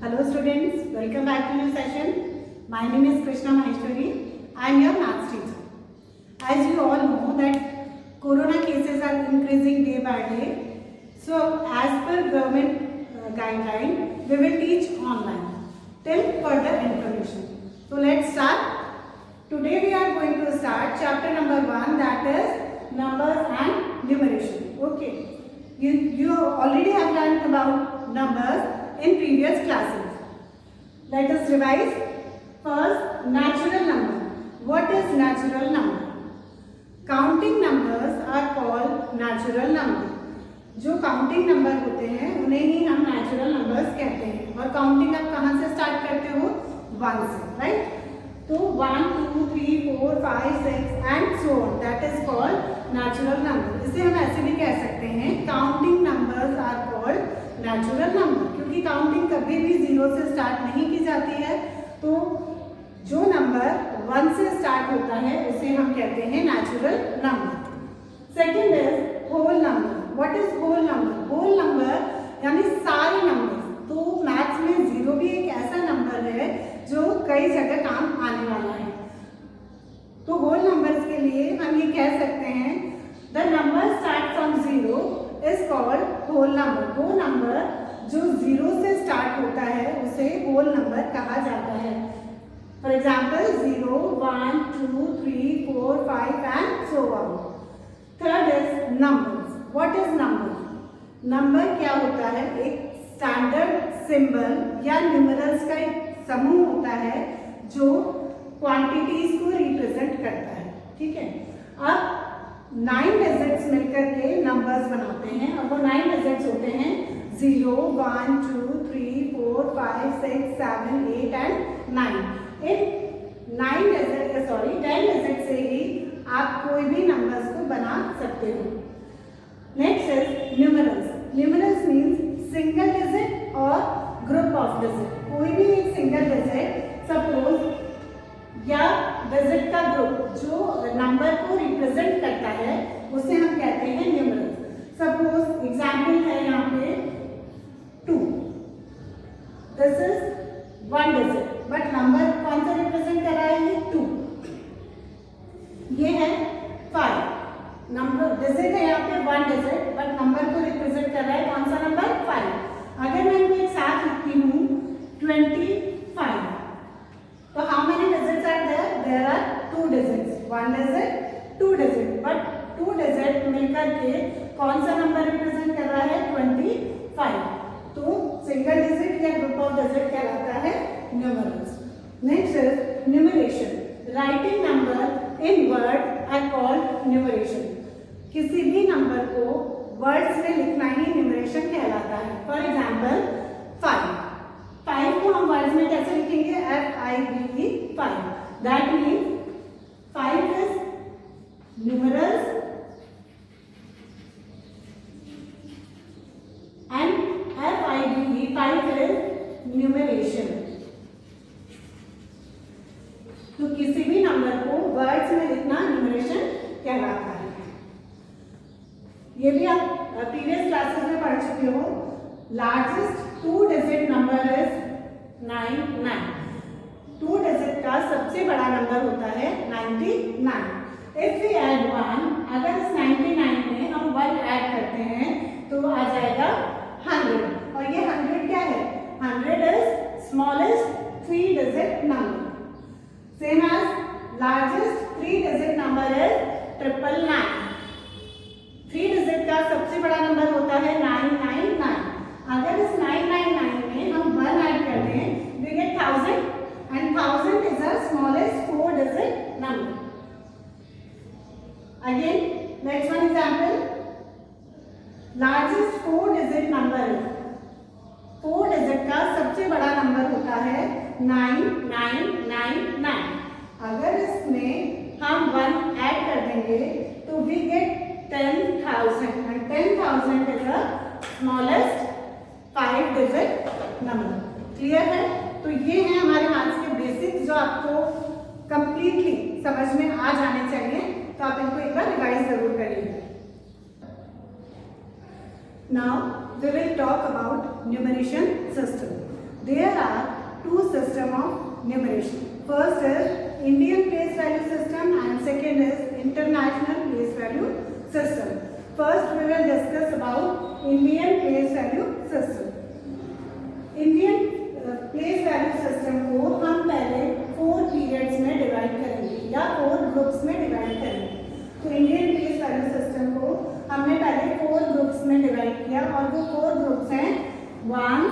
Hello students, welcome back to new session. My name is Krishna Maheshwari. I am your maths teacher. As you all know that corona cases are increasing day by day. So as per government guideline, we will teach online till further information. So let's start. Today we are going to start chapter number 1, that is numbers and numeration. Okay. You already have learned about numbers in previous classes. Let us revise. First, natural number. What is natural number? Counting numbers are called natural number. जो counting number होते हैं उन्हें ही हम natural numbers कहते हैं. और counting आप कहाँ से स्टार्ट करते हो? 1 से, राइट? तो 1, 2, 3, 4, 5, 6 and so on, that is called natural number. इसे हम ऐसे भी कह सकते हैं counting numbers are called natural number, क्योंकि काउंटिंग कभी भी 0 से स्टार्ट नहीं की जाती है. तो जो नंबर 1 से स्टार्ट होता है उसे हम कहते हैं natural number. Second is whole number. What is whole number? Whole number यानी सारे नंबर. तो मैथ्स में 0 भी एक ऐसा नंबर है जो कई जगह काम आने वाला है. तो होल नंबर्स के लिए हम ये कह सकते हैं the number start from 0 is called whole number. वो नंबर जो 0 से स्टार्ट होता है उसे होल नंबर कहा जाता है. For example 0, 1, 2, 3, 4, 5 and so on. Third is numbers. What is number? Number क्या होता है? एक स्टैंडर्ड सिंबल या न्यूमरल्स का एक समूह होता है जो क्वांटिटीज को रिप्रेजेंट करता है. ठीक है. अब 9 डिजिट्स मिलकर के नंबर्स बनाते हैं और वो 9 डिजिट्स होते हैं 0, 1, 2, 3, 4, 5, 6, 7, 8 एंड 9. इन 10 डिजिट से ही आप कोई भी नंबर्स को बना सकते हो. Next is numerals. Numerals means single digit और ग्रुप ऑफ डिजिट. कोई भी एक सिंगल डिजिट सपोज या डिजिट का ग्रुप जो नंबर को रिप्रेजेंट करता है उसे हम कहते हैं न्यूमरल्स. सपोज एग्जाम्पल है यहाँ पे 2. This is 1 digit but number कौन सा रिप्रेजेंट कर रहा है? ये 2. ये है 5. नंबर डिजिट है यहाँ पे 1 डिजिट बट नंबर को रिप्रेजेंट कर रहा है कौन सा नंबर? 5. अगर मैं इनको एक साथ लिखती हूँ 25, तो how many digits are there? There are 2 digits. 1 digit 2 digit but 2 digit मिलकर के कौन सा नंबर रिप्रेजेंट कर रहा है? 25. तो सिंगल डिजिट या ग्रुप ऑफ डिजिट कहलाता है numerals. Next is numeration. Writing number in word are called numeration. किसी भी नंबर को वर्ड्स में लिखना ही न्यूमरेशन कहलाता है. फॉर एग्जाम्पल 5 को हम वर्ड्स में कैसे लिखेंगे? FIVE 5. That means 5 is numerals and FIVE 5 is numeration. तो किसी भी नंबर को वर्ड्स में लिखना न्यूमरेशन कहलाता है. ये भी आप प्रीवियस क्लासेस में पढ़ चुके हो. Largest 2 digit number is 99. 2 digit का सबसे बड़ा नंबर होता है 99. इफ वी ऐड 1, अगर इस 99 में हम 1 ऐड करते हैं तो आ जाएगा 100. और ये 100 क्या है? 100 is smallest 3 digit number. Same as largest 3 digit number is 999. 3 digit का सबसे बड़ा नंबर होता है 999. अगर इस 999 में हम 1 ऐड कर दें we get 1000 and 1000 is the smallest 4 digit number. Again, next one example. Largest 4 digit number is 4 digit का सबसे बड़ा नंबर होता है 9999. अगर इसमें हम 1 ऐड कर देंगे तो we get 10,000 and 10,000 is the smallest 5 digit number. Clear है? तो ये हैं हमारे मैथ्स के बेसिक्स जो आपको कंप्लीटली समझ में आ जाने चाहिए. तो आप इनको एक बार रिवाइज जरूर करिए. Now we will talk about numeration system. there are two system of numeration. First is Indian place value system and second is international place value system. First we will discuss about Indian place value system. Indian place value system को हम पहले 4 periods में divide करेंगे या 4 groups में divide करेंगे. तो Indian place value system को हमने पहले 4 ग्रुप्स में डिवाइड किया और वो 4 ग्रुप्स हैं 1,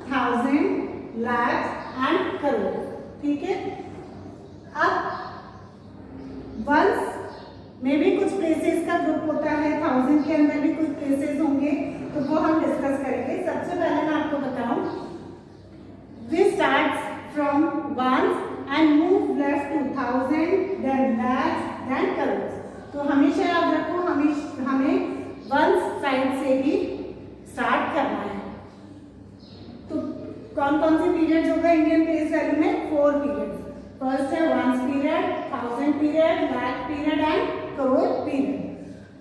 1000, लाख एंड करोड़. ठीक है. अब वंस में भी कुछ प्लेसेस का ग्रुप होता है, 1000 के अंदर भी कुछ प्लेसेस होंगे, तो वो हम डिस्कस करेंगे. सबसे पहले मैं आपको बताऊं, we start from ones and move left to 1000, then lakhs, then crores. तो हमेशा याद रखो हमें वंस साइड से भी स्टार्ट करना है. तो कौन कौन से पीरियड होगा इंडियन प्लेस वैल्यू में? 4 पीरियड. फर्स्ट है ones period, 1000 period, lakh period and crore period.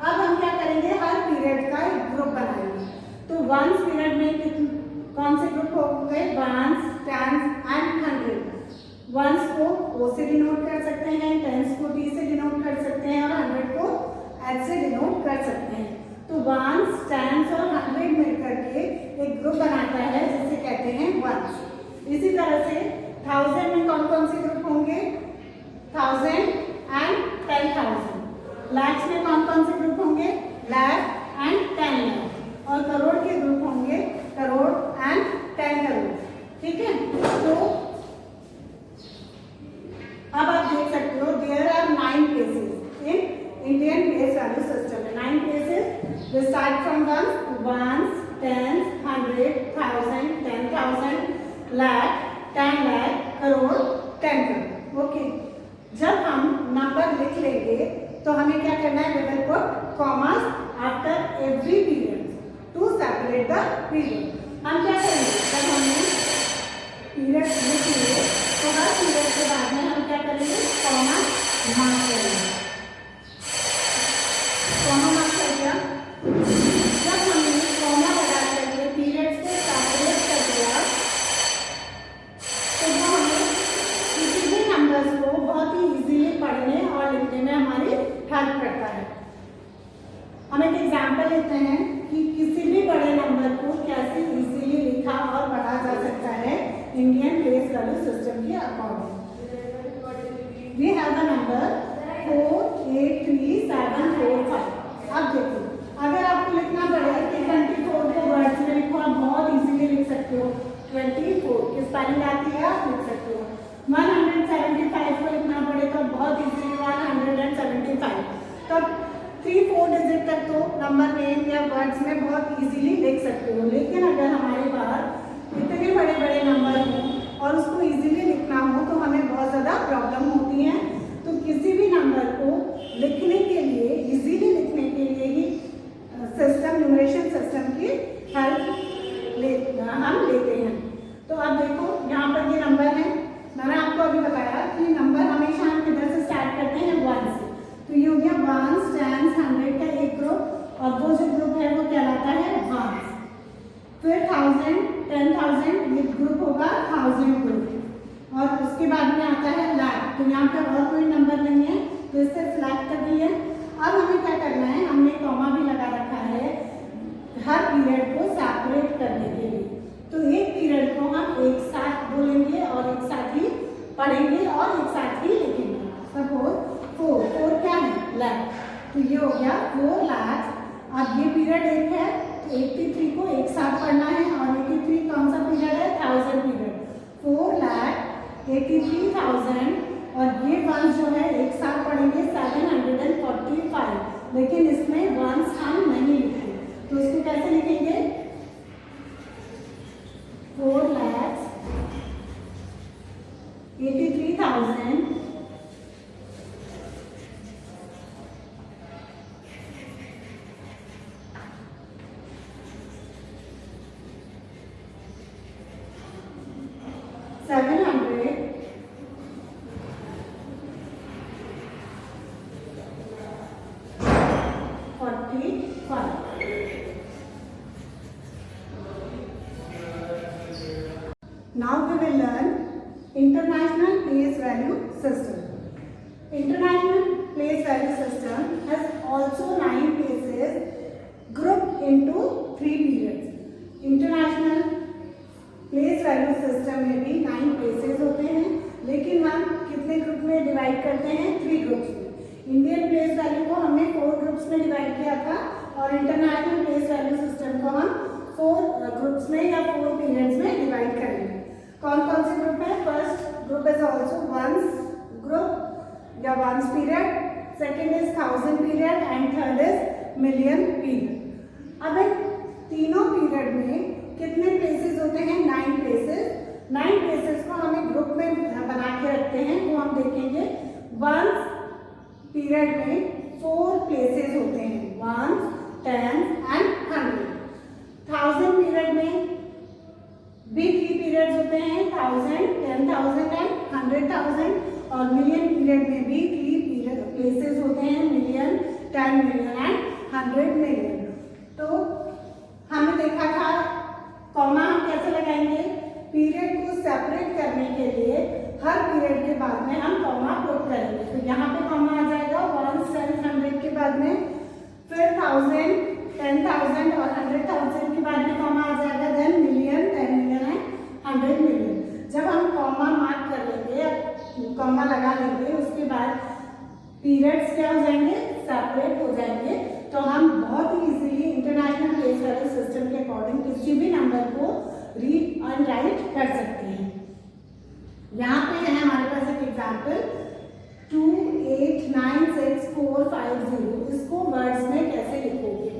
अब हम क्या करेंगे, हर पीरियड का एक ग्रुप बनाएंगे. तो वंस पीरियड में कौन से ग्रुप होंगे? Ones, tens and 100. वंस को O से डिनोट कर सकते हैं, टेंस को T से डिनोट कर सकते हैं और 100 को H से डिनोट कर सकते हैं. तो वंस, टेंस और 100 मिलकर के एक ग्रुप बनाता है जिसे कहते हैं वंस. इसी तरह से 1000 में कौन कौन से ग्रुप होंगे? 1000 एंड 10,000. लाख में कौन कौन से ग्रुप होंगे? लाख एंड 10 लाख. और करोड़ के ग्रुप होंगे करोड़ एंड 10 करोड़. ठीक है. तो अब आप देख सकते हो there are 9 places in Indian place value system में. 9 places. We start from ones, tens, 100, 1000, 10,000, lakh, 10 lakh, crore, 10 crore. Okay. जब हम नंबर लिख लेंगे तो हमें क्या करना है? We will put commas after every period to separate the period. हम क्या करेंगे? जब हमने पीरियड लिख लिए तो हर पीरियड के बाद में हम क्या करेंगे? कॉमा मार्क करेंगे. कॉमा मार्क कर दिया. जब हमने कॉमा लगा करके पीरियड्स को सेपरेट कर दिया तो वो हमें किसी भी नंबर्स को बहुत ही इजीली पढ़ने और लिखने में हमारी हेल्प करता है. हम एक एग्जाम्पल लेते हैं कि किसी भी बड़े नंबर को कैसे इजीली लिखा और पढ़ा जा सकता है इंडियन प्लेस वैल्यू सिस्टम के according. We have a number 483745. अब देखो, अगर आपको लिखना पड़े कि 24 को वर्ड्स में लिखो, आप बहुत इजीली लिख सकते हो. 24 की स्पेलिंग आती है, आप लिख सकते हो. 175 को लिखना पड़े तो बहुत इजीली 175. तब 3-4 डिजिट तक तो नंबर नेम या वर्ड्स में बहुत इजीली लिख सकते हो. लेकिन अगर हमारे पास इतने बड़े बड़े नंबर हों और उसको इजीली लिखना हो तो हमें बहुत ज़्यादा प्रॉब्लम होती है. तो किसी भी नंबर को लिखने के लिए, इजीली लिखने के लिए ही सिस्टम, न्यूमरेशन सिस्टम की हेल्प हम लेते हैं. तो अब देखो यहाँ पर ये नंबर है. मैंने आपको अभी बताया कि नंबर हमेशा हम किधर से स्टार्ट करते हैं? 1 से. तो ये हो गया वंस, टेंस, 100 का एक ग्रुप और वो जो ग्रुप है वो कहलाता है वंस. फिर 1000, 10,000 ये ग्रुप होगा 1000 ग्रुप. और उसके बाद में आता है लाख. तो यहाँ पर और कोई नंबर नहीं है तो इससे लाख तक ही है. अब हमें क्या करना है? हमने कॉमा भी लगा रखा है हर पीरियड को सेपरेट करने के लिए. तो एक पीरियड को हम एक साथ बोलेंगे और एक साथ ही पढ़ेंगे और एक साथ ही लिखेंगे. सपोज 4 क्या है? लाख. तो ये हो गया 4 लाख. अब ये पीरियड एक है तो 83 को एक साथ पढ़ना है और 83 कौन सा पीरियड है? 1000 पीरियड. 4 लाख 83,000 और ये वंस जो है एक साथ पढ़ेंगे 745. लेकिन इसमें वंस हम नहीं लिखते तो इसको कैसे लिखेंगे? 4 lakh 83,000 745. Now we will learn International Place Value System. International Place Value System has also 9 places grouped into 3 periods. International Place Value System में भी 9 places होते हैं, लेकिन हम कितने ग्रुप में डिवाइड करते हैं? 3 ग्रुप्स में. इंडियन प्लेस वैल्यू को हमने 4 ग्रुप्स में डिवाइड किया था और इंटरनेशनल प्लेस वैल्यू सिस्टम को हम 4 ग्रुप्स में या 4 पीरियड्स में डिवाइड करेंगे. कौन कौन से ग्रुप है? First group is also ones group या ones period, second is 1000 period and third is million period. अब इन तीनों पीरियड में कितने प्लेसेस होते हैं? 9 प्लेसेस. 9 प्लेसेस को हमें ग्रुप में बना के रखते हैं, वो हम देखेंगे. वंस पीरियड में 4 प्लेसेस होते हैं, 1, 10 एंड 100. 1000 पीरियड में भी 3 पीरियड्स होते हैं, 1000, 10,000 एंड 100,000. और मिलियन पीरियड में भी 3 प्लेसेस होते हैं, मिलियन, 10 मिलियन एंड 100 मिलियन. तो हमने देखा था कॉमा हम कैसे लगाएंगे. पीरियड को सेपरेट करने के लिए हर पीरियड के बाद में हम कॉमा पुट करेंगे. तो यहाँ पे कॉमा आ जाएगा 1, 10, 100 के बाद में, फिर 1000, 10,000 और 100,000 के बाद में कॉमा आ जाएगा, then million, 10 million and 100 million. जब हम कॉमा मार्क कर लेंगे, कॉमा लगा लेंगे, उसके बाद पीरियड्स क्या हो जाएंगे? सेपरेट हो जाएंगे. तो हम बहुत ही easily international place value system के अकॉर्डिंग किसी भी नंबर को रीड एंड राइट कर सकते हैं. यहाँ पे है हमारे पास एक एग्जाम्पल 2896,450. इसको वर्ड्स में कैसे लिखोगे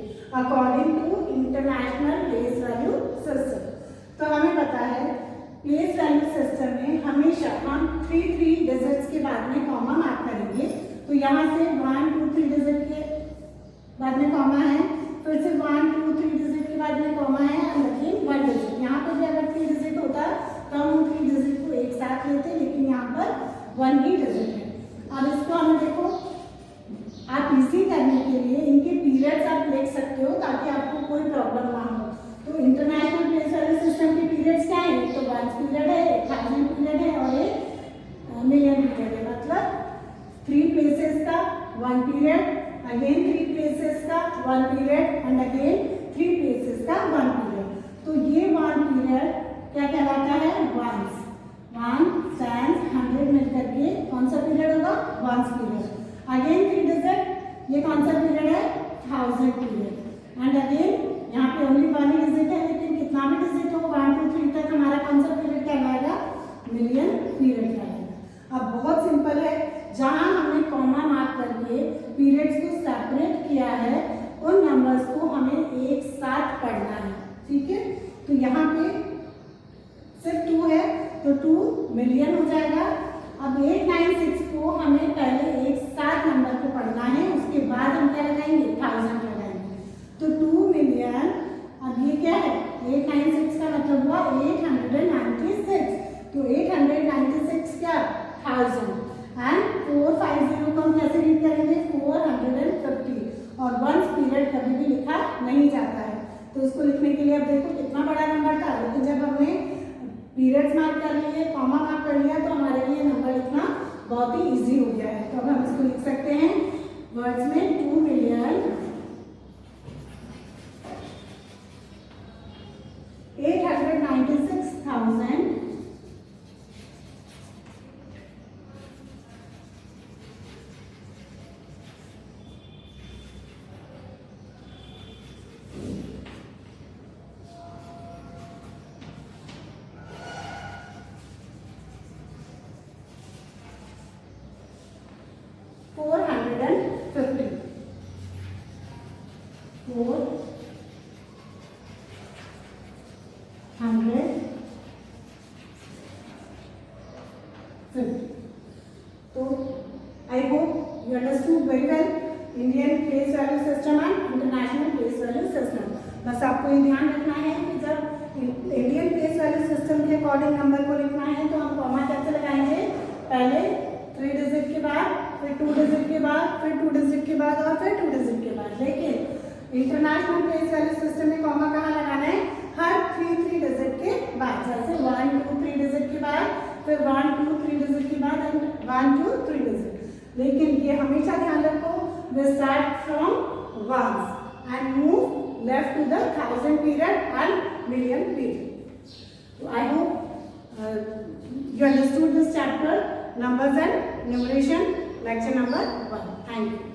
according to international place value system. तो हमें पता है प्लेस वैल्यू सिस्टम में हमेशा हम 3 डिजिट्स के बाद में कॉमा मार्क करेंगे. तो यहाँ से 1, 2, 3 डिजिट के बाद में कॉमा है, फिर से 1, 2, 3 डिजिट के बाद में कॉमा है, और अगेन 1 डिजिट. यहाँ पे भी अगर 3 डिजिट होता तो हम उन 3 डिजिट को एक साथ लेते, लेकिन यहाँ पर 1 ही डिजिट है. अब इसको हमें देखो, आप इजी करने के लिए इनके पीरियड्स आप लिख सकते हो ताकि आपको कोई प्रॉब्लम ना हो. तो इंटरनेशनल प्लेस वैल्यू सिस्टम के पीरियड्स क्या है? एक तो 1 पीरियड है, एक 1000 पीरियड है और एक मिलियन पीरियड है. मतलब 3 प्लेसेस का 1 पीरियड, अगेन 3 प्लेसेस का 1 पीरियड एंड अगेन 3 प्लेसेस का 1 पीरियड. तो ये 1 पीरियड क्या कहलाता है? वंस. 1, 10, 100 मिलकर के कौन सा पीरियड होगा? Ones period. अगेन 3 डिजिट, ये कौन सा पीरियड है? 1000 पीरियड. एंड अगेन यहाँ पे ओनली 1 ही डिजिट है, लेकिन कितना भी डिजिट हो 1, 2, 3 तक हमारा कौन सा पीरियड कहलाएगा? मिलियन पीरियड कहलाएगा. अब बहुत सिंपल है, जहाँ हमने कॉमा मार्क करके पीरियड्स को सेपरेट किया है उन नंबर्स को हमें एक साथ पढ़ना है. ठीक है, तो यहाँ पे सिर्फ 2 है तो 2 मिलियन हो जाएगा. अब 896 को हमें पहले एक साथ नंबर को पढ़ना है, उसके बाद हम क्या लगाएंगे? 1000 लगाएंगे. तो 2 मिलियन, अब ये क्या है? 896 का मतलब हुआ 896. तो 896 क्या? 1000. एंड 450 को हम कैसे रीड करेंगे? 450. और वंस पीरियड कभी भी लिखा नहीं जाता है, तो उसको लिखने के लिए अब देखो कितना बड़ा नंबर था, लेकिन जब हमने पीरियड्स मार्क कर लिए, कॉमा मार्क कर लिया, तो हमारे लिए नंबर लिखना बहुत ही इजी हो गया है. तो अब हम इसको लिख सकते हैं वर्ड्स में 2 मिलियन 896,000 450. 450. तो I hope you understood very well Indian place value system and international place value system. बस आपको ये ध्यान रखना है कि जब इंडियन प्लेस वैल्यू सिस्टम के अकॉर्डिंग नंबर को लिखना है तो हम कॉमा कैसे लगाएंगे? पहले 3 डिजिट के बाद, फिर 2 डिजिट के बाद, फिर 2 डिजिट के बाद और फिर 2 डिजिट के बाद. लेकिन इंटरनेशनल प्लेस वैल्यू सिस्टम में कॉमा कहाँ लगाना है? हर 3 डिजिट के बाद, जैसे 1 2 3 डिजिट के बाद, फिर 1 2 3 डिजिट के बाद एंड 1 2 3 डिजिट। लेकिन ये हमेशा ध्यान रखो, we start from ones and move left to the thousand period and million period. So I hope you understood this chapter, numbers and numeration, lecture number 1. Thank you.